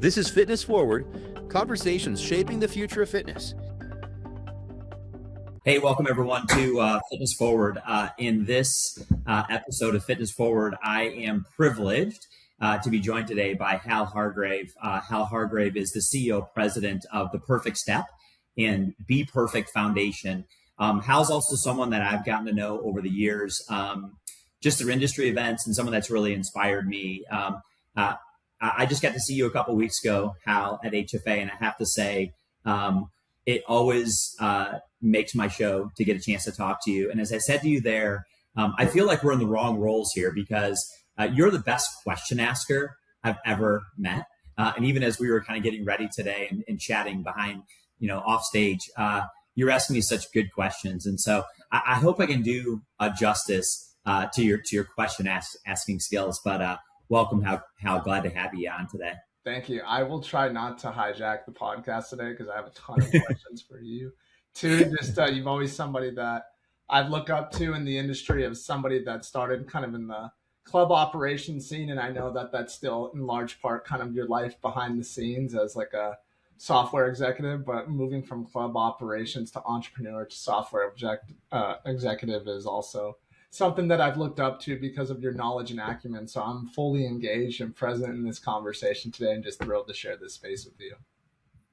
This is Fitness Forward, conversations shaping the future of fitness. Hey, welcome everyone to Fitness Forward. In this episode of Fitness Forward, I am privileged to be joined today by Hal Hargrave. Hal Hargrave is the CEO president of The Perfect Step and Be Perfect Foundation. Hal's also someone that I've gotten to know over the years, just through industry events, and someone that's really inspired me. I just got to see you a couple weeks ago, Hal, at HFA, and I have to say, it always makes my show to get a chance to talk to you. And as I said to you there, I feel like we're in the wrong roles here because you're the best question asker I've ever met. And even as we were kind of getting ready today and chatting behind, off stage, you're asking me such good questions. And so I hope I can do justice to your question asking skills. But welcome, Hal. Glad to have you on today. Thank you. I will try not to hijack the podcast today because I have a ton of questions for you. You've always somebody that I've looked up to in the industry, of somebody that started kind of in the club operations scene. And I know that that's still in large part kind of your life behind the scenes as like a software executive, but moving from club operations to entrepreneur to software executive is also something that I've looked up to because of your knowledge and acumen. So I'm fully engaged and present in this conversation today and just thrilled to share this space with you.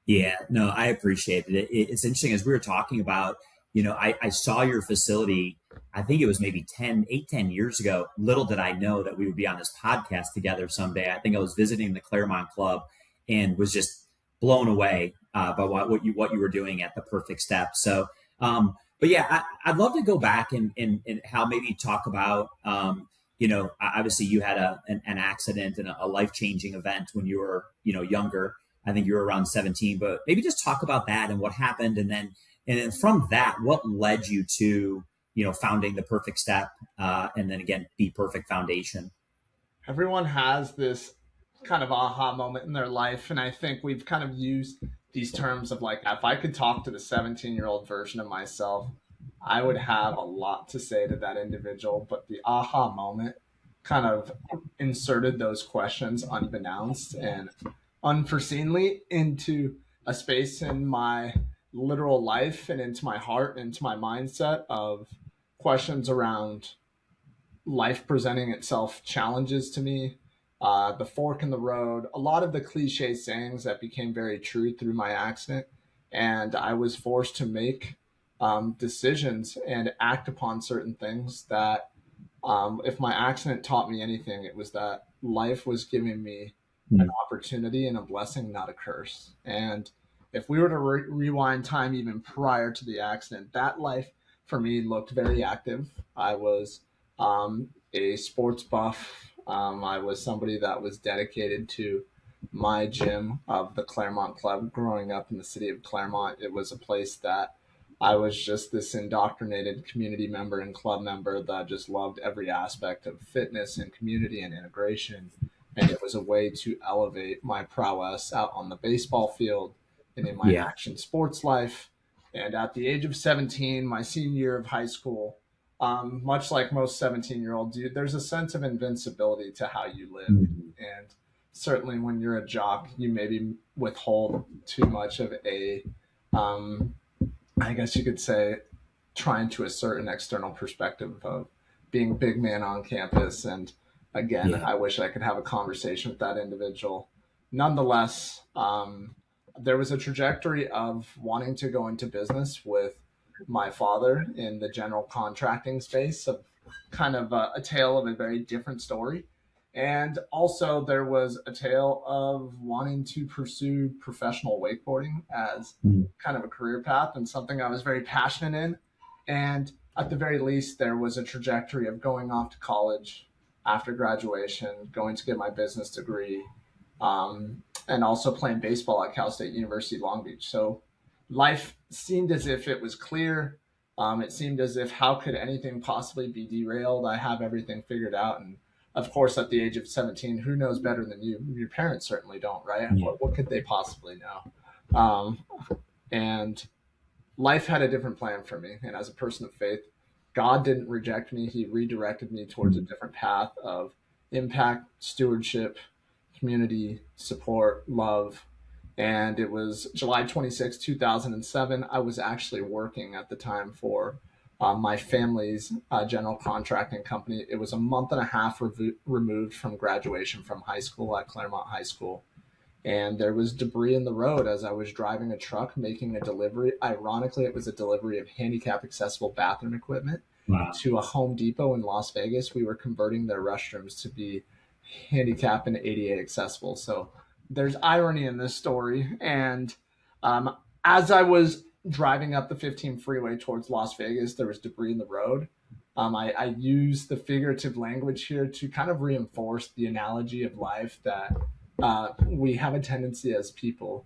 Yeah, no, I appreciate it. It's interesting, as we were talking about, I saw your facility, I think it was maybe 10 years ago. Little did I know that we would be on this podcast together someday. I think I was visiting the Claremont Club and was just blown away by what you were doing at The Perfect Step. So, but yeah, I'd love to go back and how maybe talk about, obviously you had an accident and a life-changing event when you were, younger. I think you were around 17, but maybe just talk about that and what happened. And then from that, what led you to, founding The Perfect Step and then again, Be Perfect Foundation? Everyone has this kind of aha moment in their life. And I think we've kind of used these terms of like, if I could talk to the 17-year-old version of myself, I would have a lot to say to that individual. But the aha moment kind of inserted those questions unbeknownst and unforeseenly into a space in my literal life and into my heart, into my mindset of questions around life presenting itself challenges to me. The fork in the road, a lot of the cliche sayings that became very true through my accident. And I was forced to make decisions and act upon certain things that if my accident taught me anything, it was that life was giving me an opportunity and a blessing, not a curse. And if we were to rewind time even prior to the accident, that life for me looked very active. I was a sports buff. I was somebody that was dedicated to my gym of the Claremont Club. Growing up in the city of Claremont, it was a place that I was just this indoctrinated community member and club member that just loved every aspect of fitness and community and integration. And it was a way to elevate my prowess out on the baseball field and in my action sports life. And at the age of 17, my senior year of high school, much like most 17-year-olds, there's a sense of invincibility to how you live. And certainly when you're a jock, you maybe withhold too much of a, I guess you could say, trying to assert an external perspective of being big man on campus. And again, I wish I could have a conversation with that individual. Nonetheless, there was a trajectory of wanting to go into business with my father in the general contracting space, of kind of a tale of a very different story. And also there was a tale of wanting to pursue professional wakeboarding as kind of a career path and something I was very passionate in. And at the very least, there was a trajectory of going off to college after graduation, going to get my business degree, and also playing baseball at Cal State University, Long Beach. So life seemed as if it was clear. It seemed as if how could anything possibly be derailed? I have everything figured out. And of course, at the age of 17, who knows better than you? Your parents certainly don't, right? What could they possibly know? And life had a different plan for me. And as a person of faith, God didn't reject me. He redirected me towards a different path of impact, stewardship, community, support, love. And it was July 26, 2007. I was actually working at the time for my family's general contracting company. It was a month and a half removed from graduation from high school at Claremont High School. And there was debris in the road as I was driving a truck making a delivery. Ironically, it was a delivery of handicap accessible bathroom equipment Wow. to a Home Depot in Las Vegas. We were converting their restrooms to be handicap and ADA accessible. So there's irony in this story. And um, as I was driving up the 15 freeway towards Las Vegas, there was debris in the road. I use the figurative language here to kind of reinforce the analogy of life that we have a tendency as people,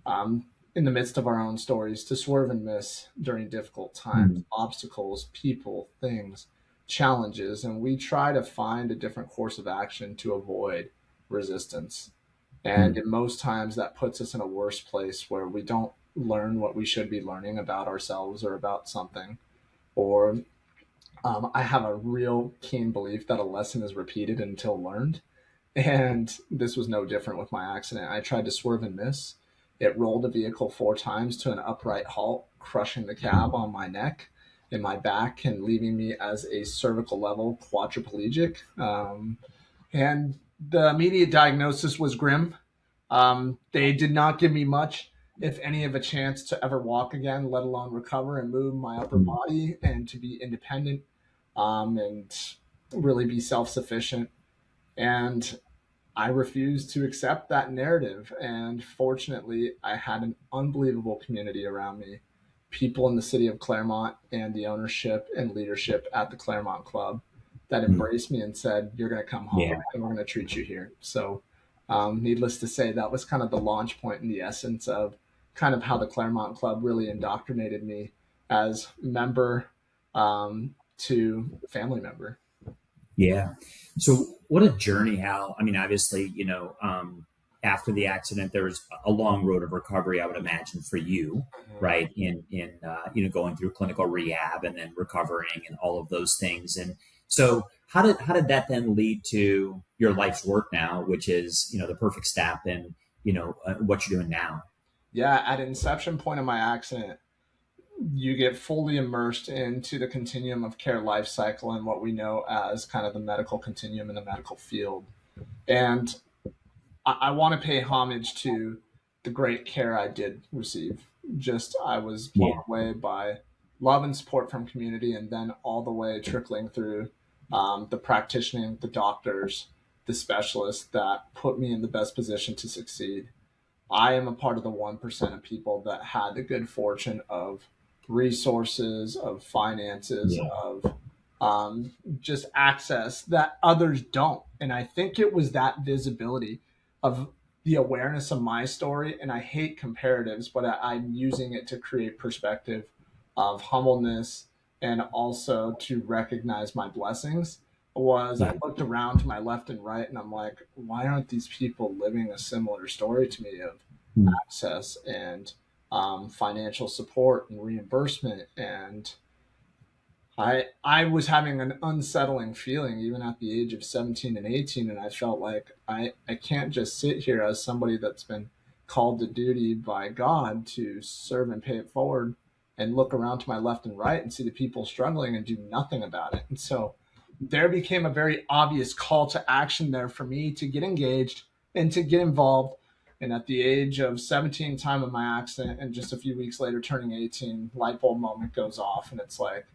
in the midst of our own stories, to swerve and miss during difficult times, obstacles, people, things, challenges, and we try to find a different course of action to avoid resistance. And in most times, that puts us in a worse place where we don't learn what we should be learning about ourselves or about something. Or I have a real keen belief that a lesson is repeated until learned. And this was no different with my accident. I tried to swerve and miss. It rolled the vehicle 4 times to an upright halt, crushing the cab on my neck and my back and leaving me as a cervical-level quadriplegic. And the immediate diagnosis was grim. They did not give me much, if any, of a chance to ever walk again, let alone recover and move my upper body and to be independent, and really be self-sufficient. And I refused to accept that narrative. And fortunately, I had an unbelievable community around me, people in the city of Claremont and the ownership and leadership at the Claremont Club that embraced me and said, "You're going to come home and we're going to treat you here." So, needless to say, that was kind of the launch point and the essence of kind of how the Claremont Club really indoctrinated me as member to family member. Yeah. So what a journey, Hal. I mean, obviously, after the accident, there was a long road of recovery, I would imagine, for you, right? In going through clinical rehab and then recovering and all of those things. And so how did that then lead to your life's work now, which is, the perfect step and, what you're doing now? Yeah. At inception point of my accident, you get fully immersed into the continuum of care life cycle and what we know as kind of the medical continuum in the medical field. And I want to pay homage to the great care I did receive. Just, I was blown away by love and support from community, and then all the way trickling through the practitioning, the doctors, the specialists that put me in the best position to succeed. I am a part of the 1% of people that had the good fortune of resources, of finances, of just access that others don't. And I think it was that visibility of the awareness of my story. And I hate comparatives, but I'm using it to create perspective of humbleness and also to recognize my blessings. Was I looked around to my left and right and I'm like, why aren't these people living a similar story to me of access and financial support and reimbursement? And I was having an unsettling feeling even at the age of 17 and 18, and I felt like I can't just sit here as somebody that's been called to duty by God to serve and pay it forward and look around to my left and right and see the people struggling and do nothing about it. And so there became a very obvious call to action there for me to get engaged and to get involved. And at the age of 17, time of my accident, and just a few weeks later turning 18, light bulb moment goes off, and it's like,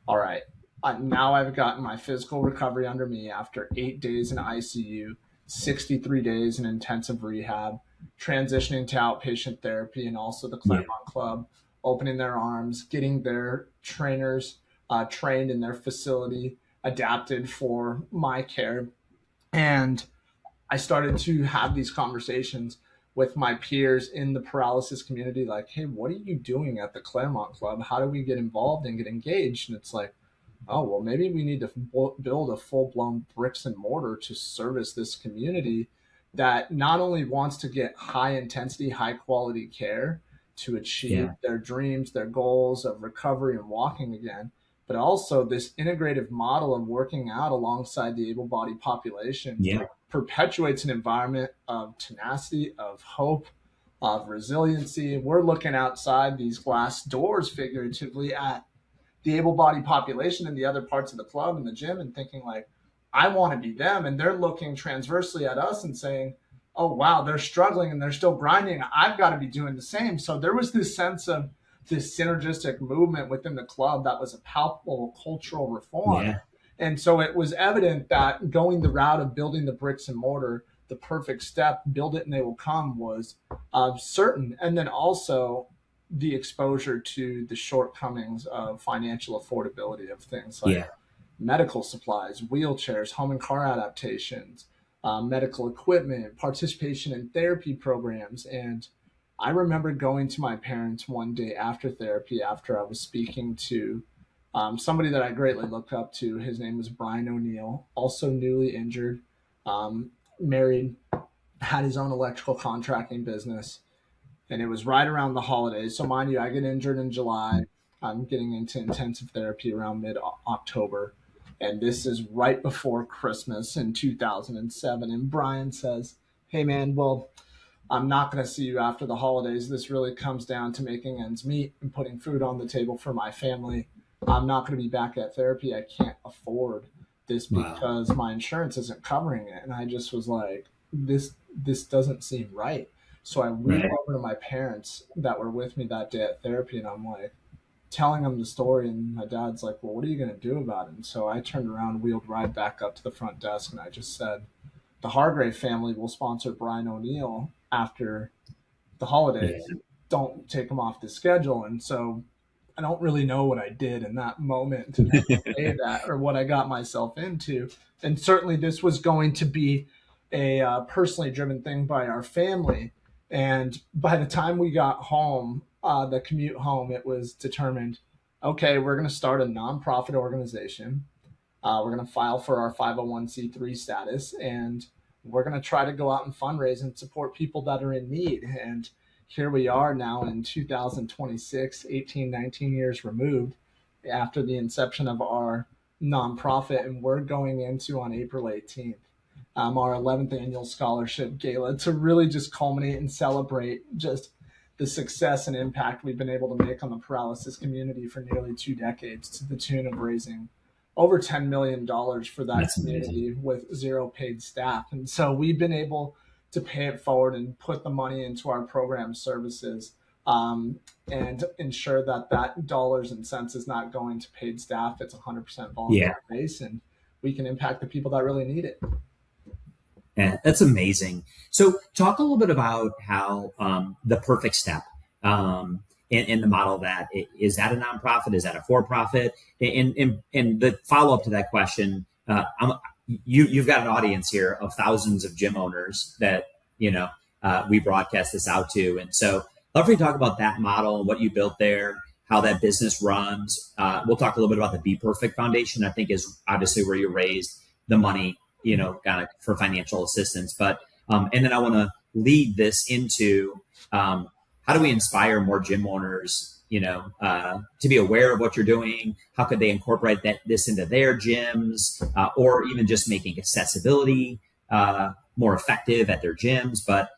all right, now I've gotten my physical recovery under me after 8 days in ICU, 63 days in intensive rehab, transitioning to outpatient therapy, and also the Claremont Club opening their arms, getting their trainers trained in their facility, adapted for my care. And I started to have these conversations with my peers in the paralysis community, like, hey, what are you doing at the Claremont Club? How do we get involved and get engaged? And it's like, oh, well, maybe we need to build a full-blown bricks and mortar to service this community that not only wants to get high intensity, high quality care to achieve their dreams, their goals of recovery and walking again, but also this integrative model of working out alongside the able-bodied population Yeah. perpetuates an environment of tenacity, of hope, of resiliency. We're looking outside these glass doors figuratively at the able-bodied population in the other parts of the club and the gym and thinking like, I want to be them. And they're looking transversely at us and saying, oh, wow, they're struggling and they're still grinding. I've got to be doing the same. So there was this sense of this synergistic movement within the club that was a palpable cultural reform. Yeah. And so it was evident that going the route of building the bricks and mortar, the perfect step, build it and they will come, was certain. And then also the exposure to the shortcomings of financial affordability of things like medical supplies, wheelchairs, home and car adaptations, medical equipment, participation in therapy programs. And I remember going to my parents one day after therapy, after I was speaking to somebody that I greatly looked up to. His name was Brian O'Neill, also newly injured, married, had his own electrical contracting business. And it was right around the holidays. So mind you, I get injured in July. I'm getting into intensive therapy around mid-October. And this is right before Christmas in 2007. And Brian says, hey, man, well, I'm not going to see you after the holidays. This really comes down to making ends meet and putting food on the table for my family. I'm not going to be back at therapy. I can't afford this because my insurance isn't covering it. And I just was like, this doesn't seem right. So I went over to my parents that were with me that day at therapy, and I'm like telling them the story, and my dad's like, well, what are you going to do about it? And so I turned around, wheeled right back up to the front desk, and I just said, the Hargrave family will sponsor Brian O'Neill after the holidays. Yeah. Don't take him off the schedule. And so I don't really know what I did in that moment to say that or what I got myself into. And certainly this was going to be a personally driven thing by our family. And by the time we got home, the commute home, it was determined, okay, we're going to start a nonprofit organization. We're going to file for our 501c3 status, and we're going to try to go out and fundraise and support people that are in need. And here we are now in 2026, 18, 19 years removed after the inception of our nonprofit, and we're going into on April 18th. Our 11th annual scholarship gala to really just culminate and celebrate just the success and impact we've been able to make on the paralysis community for nearly 2 decades, to the tune of raising over $10 million for that community with 0 paid staff. And so we've been able to pay it forward and put the money into our program services and ensure that dollars and cents is not going to paid staff. It's 100% volunteer base, and we can impact the people that really need it. Yeah, that's amazing. So talk a little bit about how the perfect step in the model that is that a nonprofit? Is that a for-profit? And the follow-up to that question, you've got an audience here of thousands of gym owners that, we broadcast this out to. And so I'd love for you to talk about that model and what you built there, how that business runs. We'll talk a little bit about the Be Perfect Foundation, I think is obviously where you raised the money, kind of for financial assistance. But, and then I want to lead this into how do we inspire more gym owners, to be aware of what you're doing? How could they incorporate this into their gyms, or even just making accessibility more effective at their gyms? But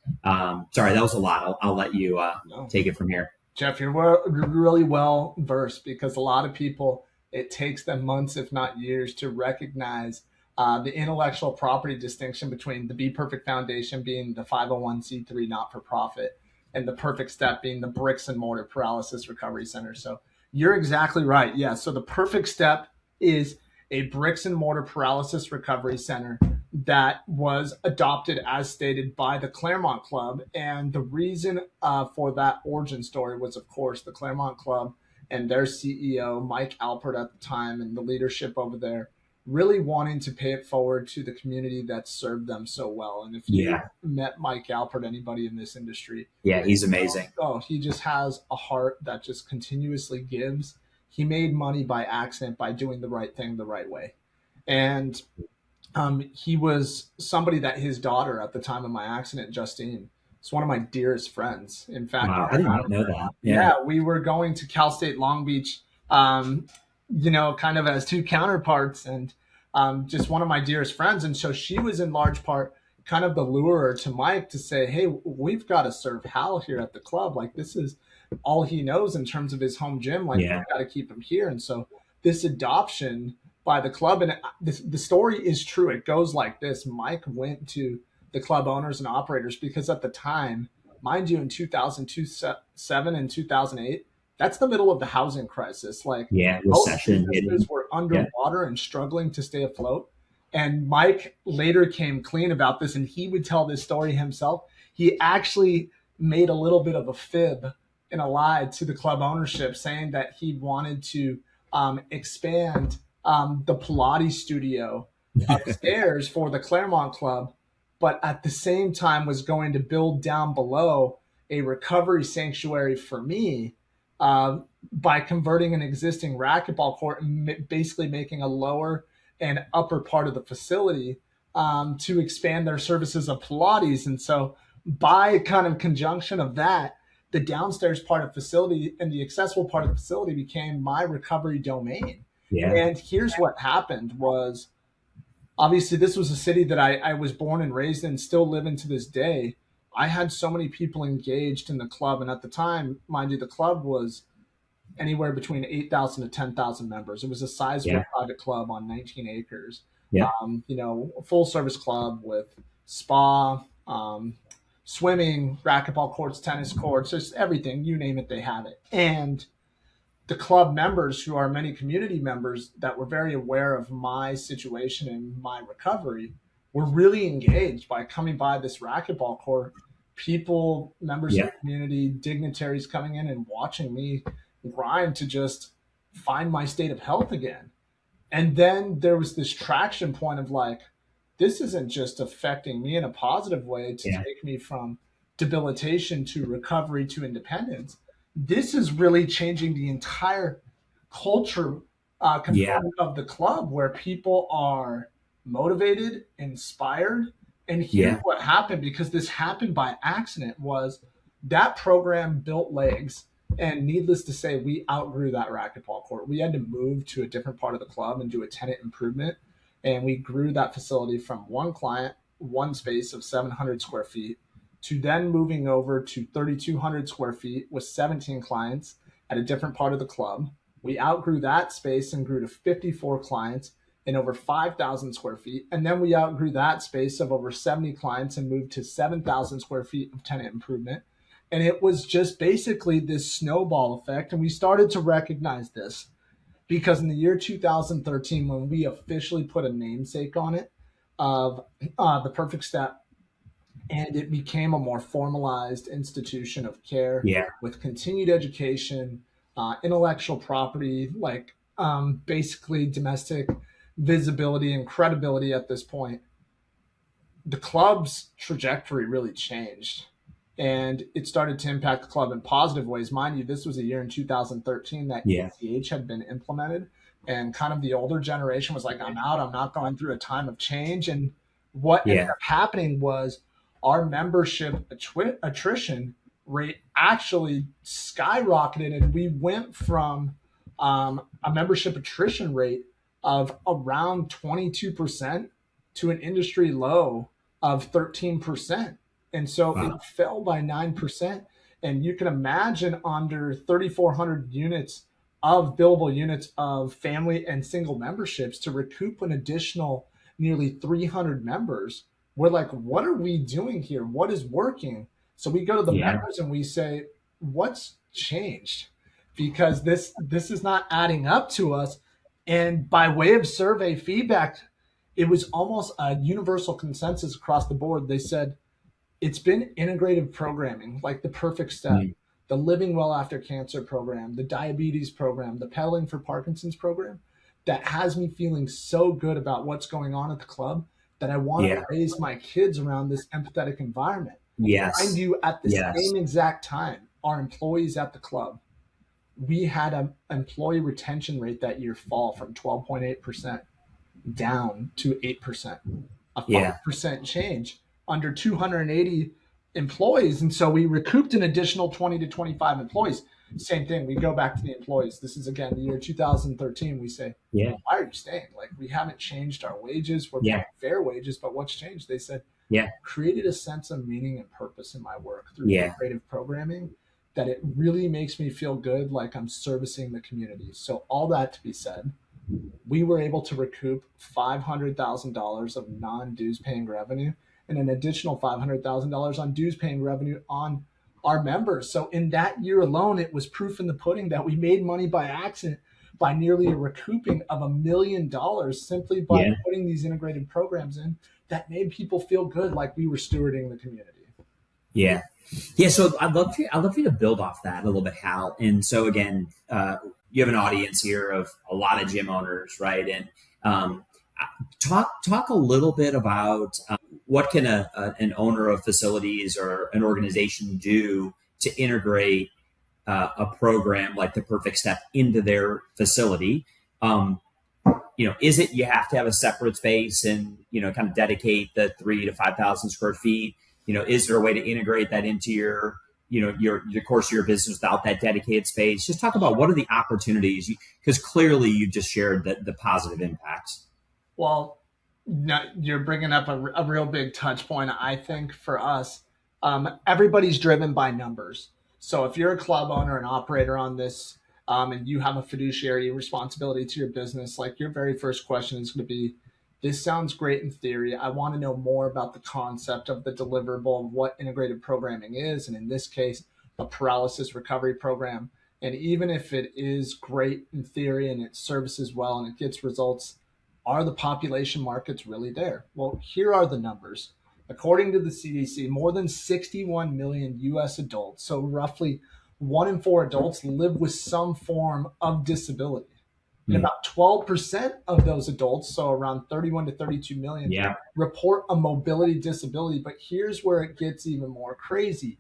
sorry, that was a lot. I'll let you take it from here. Jeff, you're really well versed, because a lot of people, it takes them months, if not years, to recognize the intellectual property distinction between the Be Perfect Foundation being the 501c3 not-for-profit and the Perfect Step being the bricks and mortar paralysis recovery center. So you're exactly right. Yeah. So the Perfect Step is a bricks and mortar paralysis recovery center that was adopted as stated by the Claremont Club. And the reason for that origin story was, of course, the Claremont Club and their CEO, Mike Alpert at the time, and the leadership over there really wanting to pay it forward to the community that served them so well. And if you met Mike Alpert, anybody in this industry, he's amazing. He just has a heart that just continuously gives. He made money by accident by doing the right thing the right way. And he was somebody that his daughter at the time of my accident, Justine, is one of my dearest friends. In fact, I didn't know that. Yeah, we were going to Cal State Long Beach kind of as two counterparts, and just one of my dearest friends. And so she was in large part kind of the lure to Mike to say, hey, we've got to serve Hal here at the club. Like, this is all he knows in terms of his home gym. Like, Yeah. we've got to keep him here. And so this adoption by the club, and the story is true. It goes like this. Mike went to the club owners and operators because at the time, mind you, in 2007 and 2008, that's the middle of the housing crisis. Like, Yeah. most Recession businesses hitting. were Yeah. underwater and struggling to stay afloat. And Mike later came clean about this, and he would tell this story himself. He actually made a little bit of a fib and a lie to the club ownership, saying that he wanted to expand the Pilates studio upstairs for the Claremont Club, but at the same time was going to build down below a recovery sanctuary for me, by converting an existing racquetball court and basically making a lower and upper part of the facility to expand their services of Pilates. And so by kind of conjunction of that, the downstairs part of the facility and the accessible part of the facility became my recovery domain. Yeah. And here's what happened was, obviously this was a city that I was born and raised in, still live in to this day. I had so many people engaged in the club. And at the time, mind you, the club was anywhere between 8,000 to 10,000 members. It was a sizable Yeah. private club on 19 acres. Yeah. A full service club with spa, swimming, racquetball courts, tennis courts, just everything, you name it, they have it. And the club members, who are many community members that were very aware of my situation and my recovery, were really engaged by coming by this racquetball court. People, members Yeah. of the community, dignitaries coming in and watching me grind to just find my state of health again. And then there was this traction point of like, this isn't just affecting me in a positive way to Yeah. take me from debilitation to recovery to independence. This is really changing the entire culture component of the club, where people are motivated, inspired. And here's Yeah. what happened, because this happened by accident, was that program built legs. And needless to say, we outgrew that racquetball court. We had to move to a different part of the club and do a tenant improvement. And we grew that facility from one client, one space of 700 square feet, to then moving over to 3,200 square feet with 17 clients at a different part of the club. We outgrew that space and grew to 54 clients and over 5,000 square feet. And then we outgrew that space of over 70 clients and moved to 7,000 square feet of tenant improvement. And it was just basically this snowball effect. And we started to recognize this because in the year 2013, when we officially put a namesake on it of the Perfect Step, and it became a more formalized institution of care, Yeah. with continued education, intellectual property, like basically domestic visibility and credibility at this point, the club's trajectory really changed. And it started to impact the club in positive ways. Mind you, this was a year in 2013 that Yeah. ACH had been implemented. And kind of the older generation was like, I'm out. I'm not going through a time of change. And what ended Yeah. up happening was our membership attrition rate actually skyrocketed. And we went from a membership attrition rate of around 22% to an industry low of 13%. And so Wow. it fell by 9%. And you can imagine, under 3,400 units of billable units of family and single memberships, to recoup an additional nearly 300 members. We're like, what are we doing here? What is working? So we go to the Yeah. members and we say, what's changed? Because this is not adding up to us. And by way of survey feedback, it was almost a universal consensus across the board. They said, it's been integrative programming, like the Perfect Step, the Living Well After Cancer program, the diabetes program, the Pedaling for Parkinson's program, that has me feeling so good about what's going on at the club that I want Yeah. to raise my kids around this empathetic environment. Yes. Mind you, at the Yes. same exact time, our employees at the club, we had an employee retention rate that year fall from 12.8% down to 8%, a 5% change under 280 employees. And so we recouped an additional 20 to 25 employees. Same thing. We go back to the employees. This is again the year 2013. We say, Yeah. why are you staying? Like, we haven't changed our wages. We're Yeah. paying fair wages, but what's changed? They said, Yeah. created a sense of meaning and purpose in my work through Yeah. creative programming that it really makes me feel good, like I'm servicing the community. So all that to be said, we were able to recoup $500,000 of non-dues paying revenue and an additional $500,000 on dues paying revenue on our members. So in that year alone, it was proof in the pudding that we made money by accident by nearly a recouping of $1 million simply by Yeah. putting these integrated programs in that made people feel good, like we were stewarding the community. Yeah. Yeah. So I'd love for you to build off that a little bit, Hal. And so again, you have an audience here of a lot of gym owners, right? And talk a little bit about what can an owner of facilities or an organization do to integrate a program like the Perfect Step into their facility. Is it you have to have a separate space and kind of dedicate the 3,000 to 5,000 square feet? Is there a way to integrate that into your course of your business without that dedicated space? Just talk about what are the opportunities, because clearly you just shared the positive impacts. Well, you're bringing up a real big touch point. I think for us, everybody's driven by numbers. So if you're a club owner and operator on this, and you have a fiduciary responsibility to your business, like your very first question is going to be, this sounds great in theory. I want to know more about the concept of the deliverable of what integrated programming is. And in this case, a paralysis recovery program. And even if it is great in theory and it services well and it gets results, are the population markets really there? Well, here are the numbers. According to the CDC, more than 61 million US adults, so roughly 1 in 4 adults, live with some form of disability. And about 12% of those adults, so around 31 to 32 million, report a mobility disability. But here's where it gets even more crazy.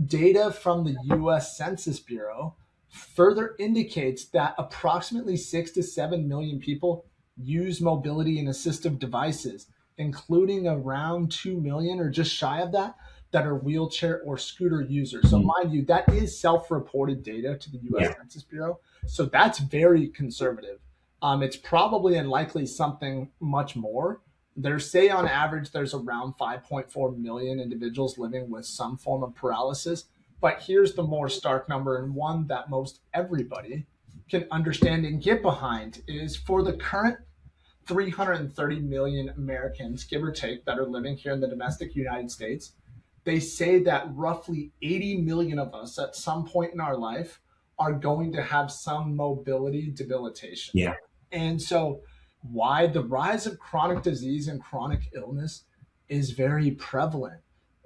Data from the US Census Bureau further indicates that approximately 6 to 7 million people use mobility and assistive devices, including around 2 million or just shy of that are wheelchair or scooter users. So mind you, that is self-reported data to the US Census Bureau. So that's very conservative. It's probably unlikely something much more. They say on average, there's around 5.4 million individuals living with some form of paralysis. But here's the more stark number, and one that most everybody can understand and get behind, is for the current 330 million Americans, give or take, that are living here in the domestic United States. They say that roughly 80 million of us at some point in our life are going to have some mobility debilitation. Yeah. And so why the rise of chronic disease and chronic illness is very prevalent.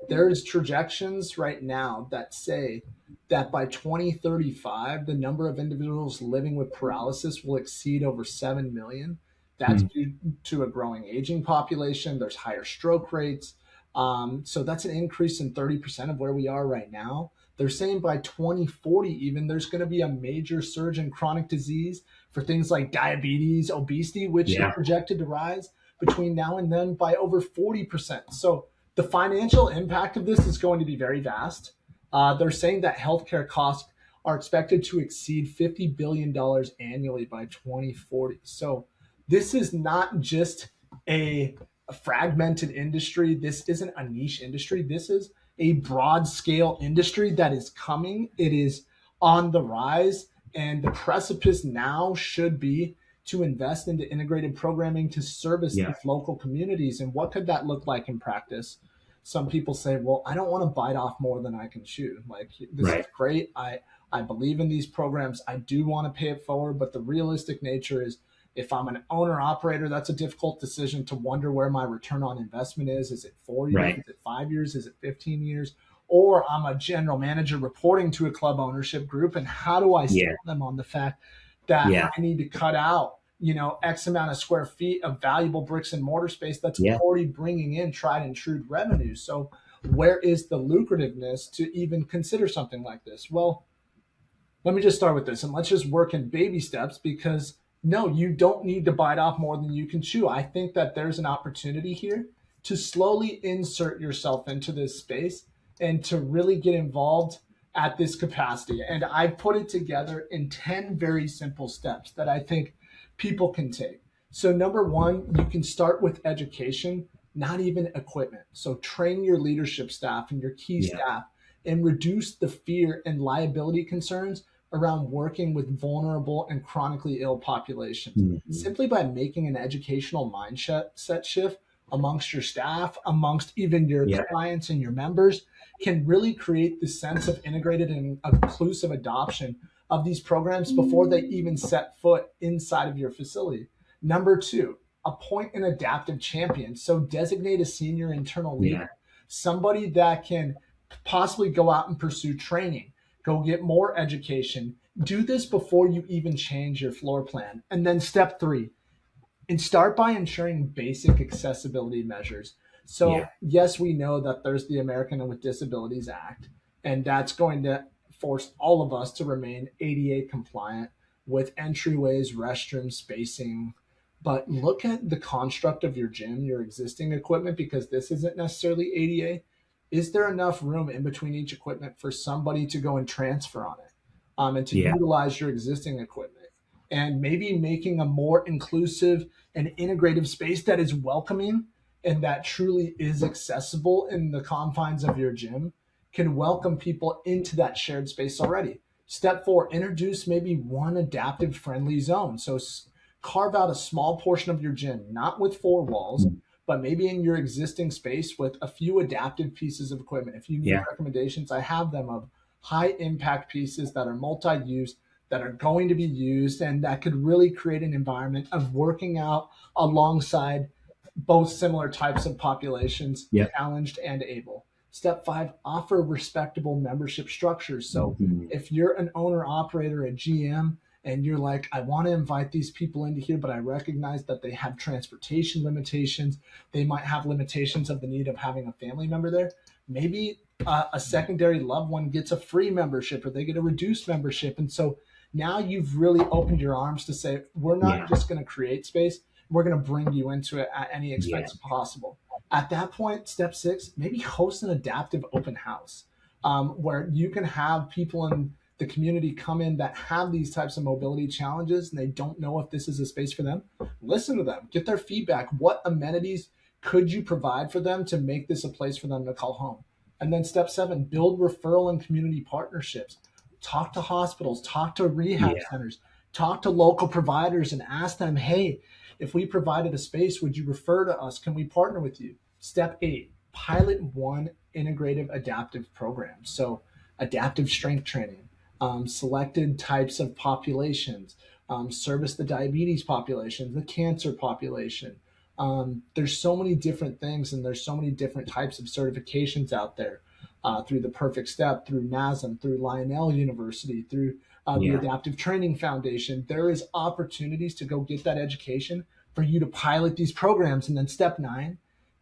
There's projections right now that say that by 2035, the number of individuals living with paralysis will exceed over 7 million. That's due to a growing aging population. There's higher stroke rates. So that's an increase in 30% of where we are right now. They're saying by 2040, even, there's going to be a major surge in chronic disease for things like diabetes, obesity, which is projected to rise between now and then by over 40%. So the financial impact of this is going to be very vast. They're saying that healthcare costs are expected to exceed $50 billion annually by 2040. So this is not just a fragmented industry. This isn't a niche industry. This is a broad scale industry that is coming. It is on the rise, and the precipice now should be to invest into integrated programming to service these local communities. And what could that look like in practice? Some people say, well, I don't want to bite off more than I can chew. Like, this is great. I believe in these programs. I do want to pay it forward, but the realistic nature is, if I'm an owner operator, that's a difficult decision to wonder where my return on investment is. Is it 4 years? Is it 5 years? Is it 15 years? Or I'm a general manager reporting to a club ownership group, and how do I sell them on the fact that I need to cut out, X amount of square feet of valuable bricks and mortar space that's already bringing in tried and true revenue. So where is the lucrativeness to even consider something like this? Well, let me just start with this, and let's just work in baby steps, because no, you don't need to bite off more than you can chew. I think that there's an opportunity here to slowly insert yourself into this space and to really get involved at this capacity. And I put it together in 10 very simple steps that I think people can take. So number one, you can start with education, not even equipment. So train your leadership staff and your key staff and reduce the fear and liability concerns around working with vulnerable and chronically ill populations. Simply by making an educational mindset shift amongst your staff, amongst even your clients and your members, can really create this sense of integrated and inclusive adoption of these programs before they even set foot inside of your facility. Number two, appoint an adaptive champion. So designate a senior internal leader, somebody that can possibly go out and pursue training, go get more education. Do this before you even change your floor plan. And then step three, and start by ensuring basic accessibility measures. So yes, we know that there's the American with Disabilities Act, and that's going to force all of us to remain ADA compliant with entryways, restroom spacing. But look at the construct of your gym, your existing equipment, because this isn't necessarily ADA. Is there enough room in between each equipment for somebody to go and transfer on it, and to utilize your existing equipment? And maybe making a more inclusive and integrative space that is welcoming and that truly is accessible in the confines of your gym can welcome people into that shared space already. Step four, introduce maybe one adaptive friendly zone. So carve out a small portion of your gym, not with 4 walls, but maybe in your existing space with a few adaptive pieces of equipment. If you need recommendations, I have them of high impact pieces that are multi-use, that are going to be used, and that could really create an environment of working out alongside both similar types of populations, challenged and able. Step five, offer respectable membership structures. So if you're an owner operator, a GM, and you're like, I want to invite these people into here, but I recognize that they have transportation limitations. They might have limitations of the need of having a family member there. Maybe a secondary loved one gets a free membership, or they get a reduced membership. And so now you've really opened your arms to say, we're not just going to create space, we're going to bring you into it at any expense possible. At that point, step six, maybe host an adaptive open house, where you can have people in the community come in that have these types of mobility challenges and they don't know if this is a space for them. Listen to them, get their feedback. What amenities could you provide for them to make this a place for them to call home? And then step seven, build referral and community partnerships. Talk to hospitals, talk to rehab centers, talk to local providers and ask them, hey, if we provided a space, would you refer to us? Can we partner with you? Step eight, pilot one integrative adaptive program. So adaptive strength training, selected types of populations, service the diabetes population, the cancer population. There's so many different things, and there's so many different types of certifications out there, through the Perfect Step, through NASM, through Lionel University, through the Adaptive Training Foundation. There is opportunities to go get that education for you to pilot these programs. And then step nine,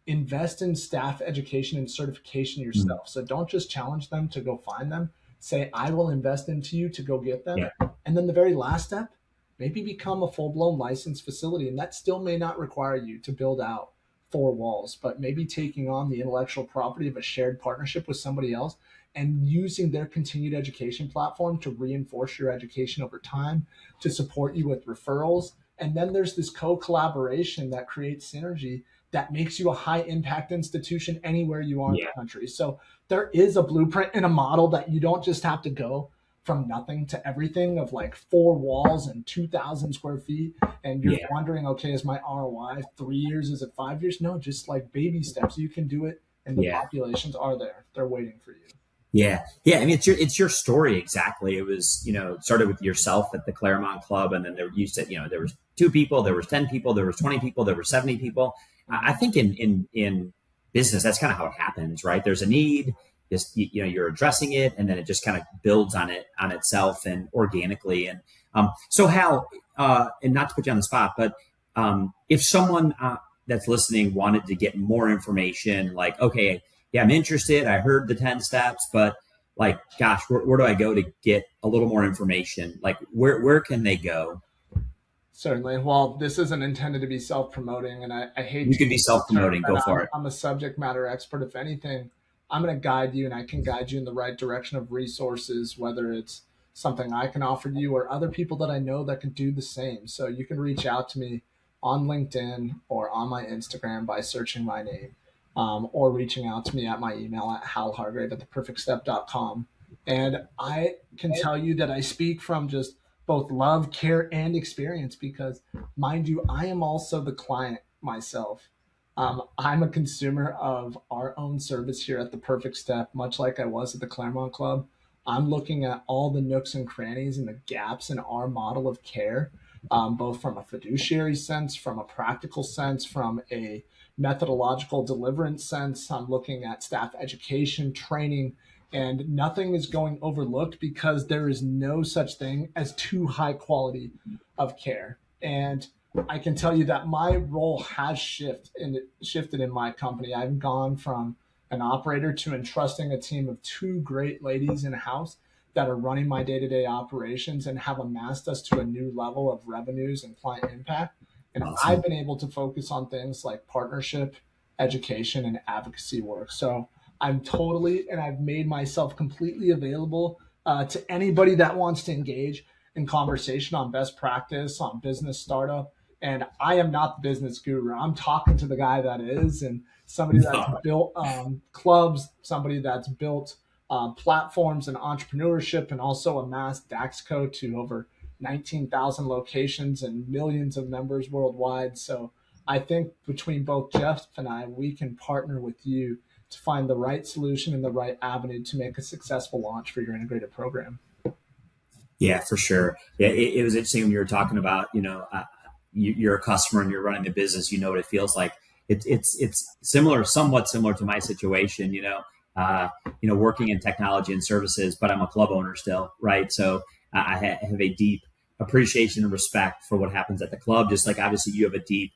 invest in staff education and certification yourself. So don't just challenge them to go find them. Say, I will invest into you to go get them. And then the very last step, maybe become a full-blown licensed facility. And that still may not require you to build out 4 walls, but maybe taking on the intellectual property of a shared partnership with somebody else and using their continued education platform to reinforce your education over time, to support you with referrals. And then there's this co-collaboration that creates synergy that makes you a high impact institution anywhere you are in the country. So there is a blueprint and a model that you don't just have to go from nothing to everything of like 4 walls and 2,000 square feet. And you're wondering, okay, is my ROI 3 years? Is it 5 years? No, just like baby steps. You can do it. And the populations are there. They're waiting for you. Yeah. I mean, it's your story. Exactly. It was, started with yourself at the Claremont Club. And then you said, there was 2 people, there was 10 people, there was 20 people, there were 70 people. I think in business, that's kind of how it happens, right? There's a need, just, you're addressing it, and then it just kind of builds on itself and organically. And so Hal, and not to put you on the spot, but if someone that's listening wanted to get more information, like, okay, I'm interested, I heard the 10 steps, but like, gosh, where do I go to get a little more information? Like, where can they go? Certainly. Well, this isn't intended to be self-promoting, and I hate you can be self-promoting. Go for it. I'm a subject matter expert, if anything. I'm going to guide you, and I can guide you in the right direction of resources, whether it's something I can offer you or other people that I know that can do the same. So you can reach out to me on LinkedIn or on my Instagram by searching my name, or reaching out to me at my email at halhargrave@theperfectstep.com. And I can tell you that I speak from just both love, care, and experience because, mind you, I am also the client myself. I'm a consumer of our own service here at the Perfect Step, much like I was at the Claremont Club. I'm looking at all the nooks and crannies and the gaps in our model of care, both from a fiduciary sense, from a practical sense, from a methodological deliverance sense. I'm looking at staff education, training, and nothing is going overlooked because there is no such thing as too high quality of care. And I can tell you that my role has shifted in my company. I've gone from an operator to entrusting a team of two great ladies in house that are running my day-to-day operations and have amassed us to a new level of revenues and client impact. And I've been able to focus on things like partnership, education, and advocacy work. So I'm totally, and I've made myself completely available to anybody that wants to engage in conversation on best practice, on business startup. And I am not the business guru. I'm talking to the guy that is, and somebody that's built clubs, somebody that's built platforms and entrepreneurship, and also amassed Daxko to over 19,000 locations and millions of members worldwide. So I think between both Jeff and I, we can partner with you to find the right solution and the right avenue to make a successful launch for your integrated program. Yeah, for sure. Yeah, it was interesting when you were talking about, you're a customer and you're running the business. You know what it feels like. It's similar, somewhat similar to my situation. Working in technology and services, but I'm a club owner still, right? So I have a deep appreciation and respect for what happens at the club. Just like obviously you have a deep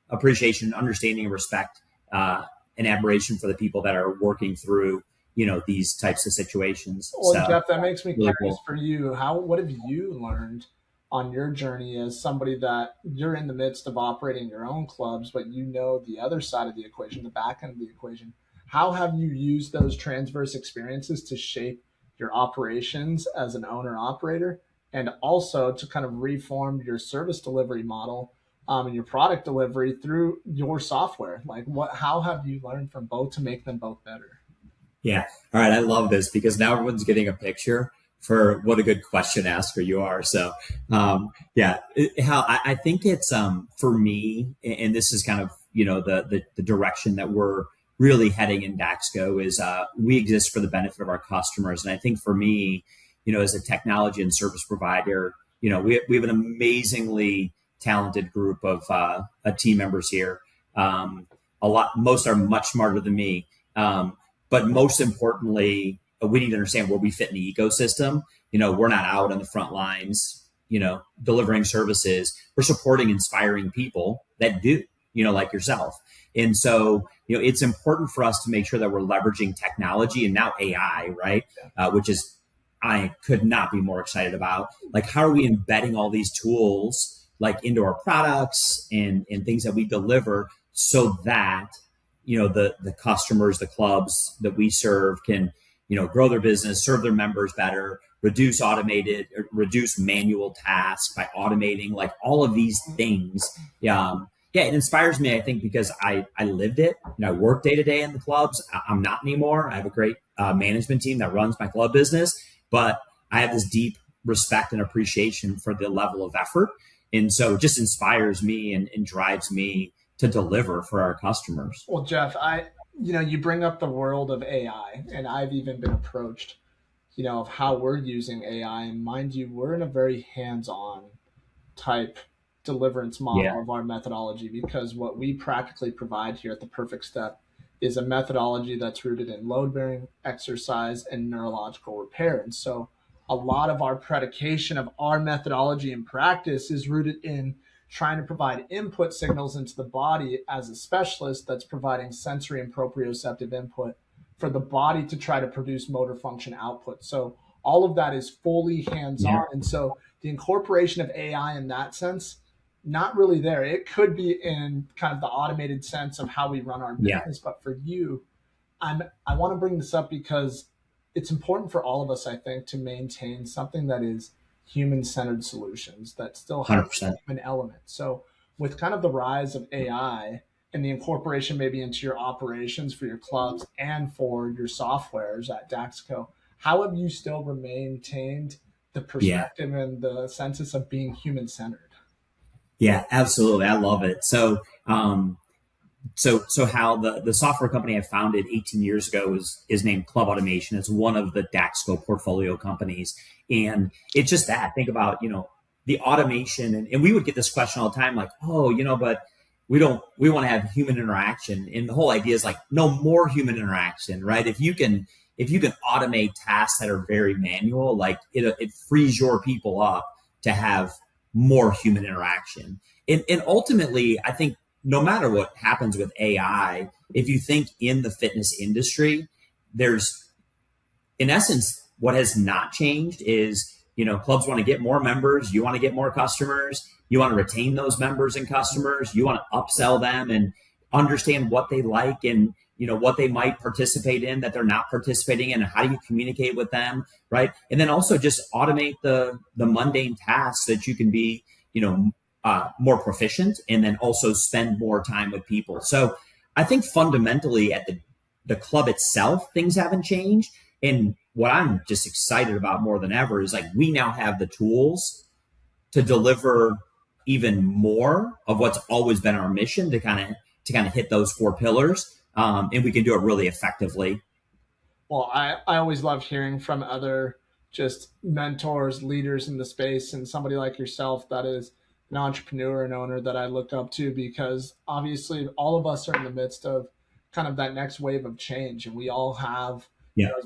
appreciation, understanding, and respect, and admiration for the people that are working through these types of situations. Well, So, Jeff, that makes me really curious cool. for you. What have you learned on your journey as somebody that you're in the midst of operating your own clubs, but you know the other side of the equation, the back end of the equation? How have you used those transverse experiences to shape your operations as an owner operator, and also to kind of reform your service delivery model, and your product delivery through your software? Like, how have you learned from both to make them both better? Yeah. All right. I love this because now everyone's getting a picture for what a good question asker you are. So, Hal, I think it's, for me, and this is kind of, the direction that we're really heading in Daxko is, we exist for the benefit of our customers. And I think for me, as a technology and service provider, we have an amazingly talented group of, team members here. Most are much smarter than me. But most importantly, we need to understand where we fit in the ecosystem. We're not out on the front lines, delivering services. We're supporting, inspiring people that do, like yourself. And so, it's important for us to make sure that we're leveraging technology and now AI, right? Which is, I could not be more excited about. Like, how are we embedding all these tools like into our products and things that we deliver so that the customers, the clubs that we serve can, grow their business, serve their members better, reduce manual tasks by automating, like all of these things. It inspires me, I think, because I lived it. I work day to day in the clubs. I'm not anymore. I have a great management team that runs my club business, but I have this deep respect and appreciation for the level of effort. And so it just inspires me and drives me to deliver for our customers. Well, Jeff, you bring up the world of AI, and I've even been approached, of how we're using AI. And mind you, we're in a very hands-on type deliverance model of our methodology, because what we practically provide here at the Perfect Step is a methodology that's rooted in load-bearing exercise and neurological repair. And so a lot of our predication of our methodology and practice is rooted in trying to provide input signals into the body as a specialist that's providing sensory and proprioceptive input for the body to try to produce motor function output. So all of that is fully hands-on. Yeah. And so the incorporation of AI in that sense, not really there. It could be in kind of the automated sense of how we run our business. Yeah. But for you, I want to bring this up because it's important for all of us, I think, to maintain something that is human-centered solutions that still have a 100%. human element. So with kind of the rise of AI and the incorporation maybe into your operations for your clubs and for your softwares at Daxko, how have you still maintained the Yeah. perspective and the sense of being human-centered? Yeah, absolutely. I love it. So how the software company I founded 18 years ago is named Club Automation. It's one of the Daxco portfolio companies. And it's just that. Think about, the automation and we would get this question all the time, like, oh, but we want to have human interaction. And the whole idea is like no more human interaction, right? If you can automate tasks that are very manual, like it frees your people up to have more human interaction. And ultimately, I think no matter what happens with AI, if you think in the fitness industry, there's in essence what has not changed is clubs want to get more members, you want to get more customers, you want to retain those members and customers, you want to upsell them and understand what they like and what they might participate in that they're not participating in and how do you communicate with them, right? And then also just automate the mundane tasks that you can be more proficient and then also spend more time with people. So I think fundamentally at the club itself, things haven't changed. And what I'm just excited about more than ever is like we now have the tools to deliver even more of what's always been our mission to kind of hit those four pillars. And we can do it really effectively. Well, I always love hearing from other just mentors, leaders in the space, and somebody like yourself that is an entrepreneur and owner that I look up to because obviously all of us are in the midst of kind of that next wave of change, and we all have, Yeah. as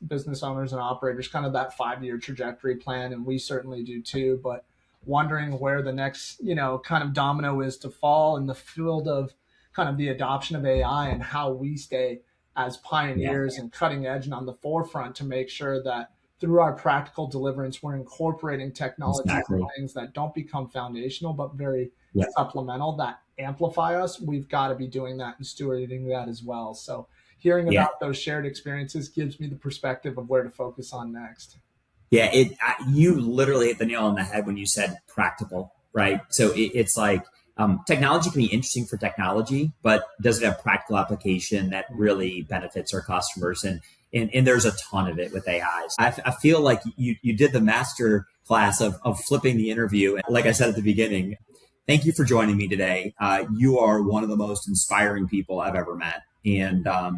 business owners, and operators, kind of that 5 year trajectory plan, and we certainly do too. But wondering where the next, kind of domino is to fall in the field of kind of the adoption of AI and how we stay as Yeah. pioneers and cutting edge and on the forefront to make sure that through our practical deliverance, we're incorporating technologies and Exactly. things that don't become foundational, but very Yeah. supplemental that amplify us. We've got to be doing that and stewarding that as well. So hearing Yeah. about those shared experiences gives me the perspective of where to focus on next. Yeah, you literally hit the nail on the head when you said practical, right? So it's like technology can be interesting for technology, but does it have practical application that really benefits our customers? And there's a ton of it with AIs. I feel like you did the master class of flipping the interview. And like I said at the beginning, thank you for joining me today. You are one of the most inspiring people I've ever met, and I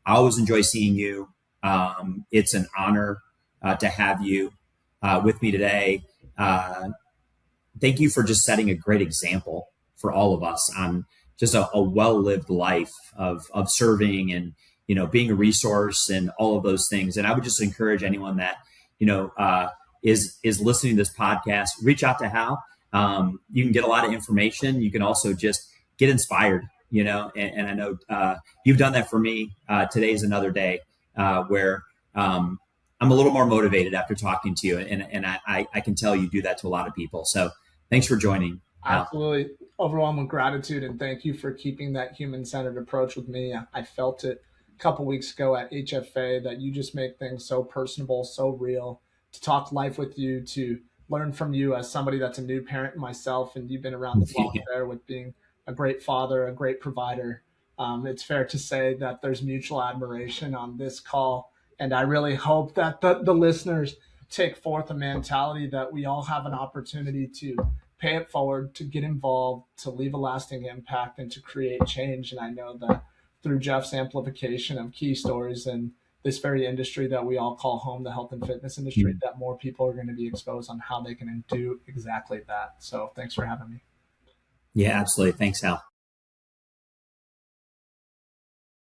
always enjoy seeing you. It's an honor to have you with me today. Thank you for just setting a great example for all of us on just a well-lived life of serving and being a resource and all of those things. And I would just encourage anyone that is listening to this podcast, reach out to Hal. You can get a lot of information. You can also just get inspired. And I know you've done that for me. Today's another day where I'm a little more motivated after talking to you, and I can tell you do that to a lot of people. So thanks for joining. Absolutely overwhelmed with gratitude, and thank you for keeping that human-centered approach with me. I felt it a couple weeks ago at HFA that you just make things so personable, so real. To talk life with you, to learn from you as somebody that's a new parent myself, and you've been around the block there with being a great father, a great provider. It's fair to say that there's mutual admiration on this call, and I really hope that the listeners take forth a mentality that we all have an opportunity to pay it forward, to get involved, to leave a lasting impact, and to create change. And I know that through Jeff's amplification of key stories in this very industry that we all call home, the health and fitness industry, that more people are going to be exposed on how they can do exactly that. So thanks for having me. Yeah, absolutely. Thanks, Hal.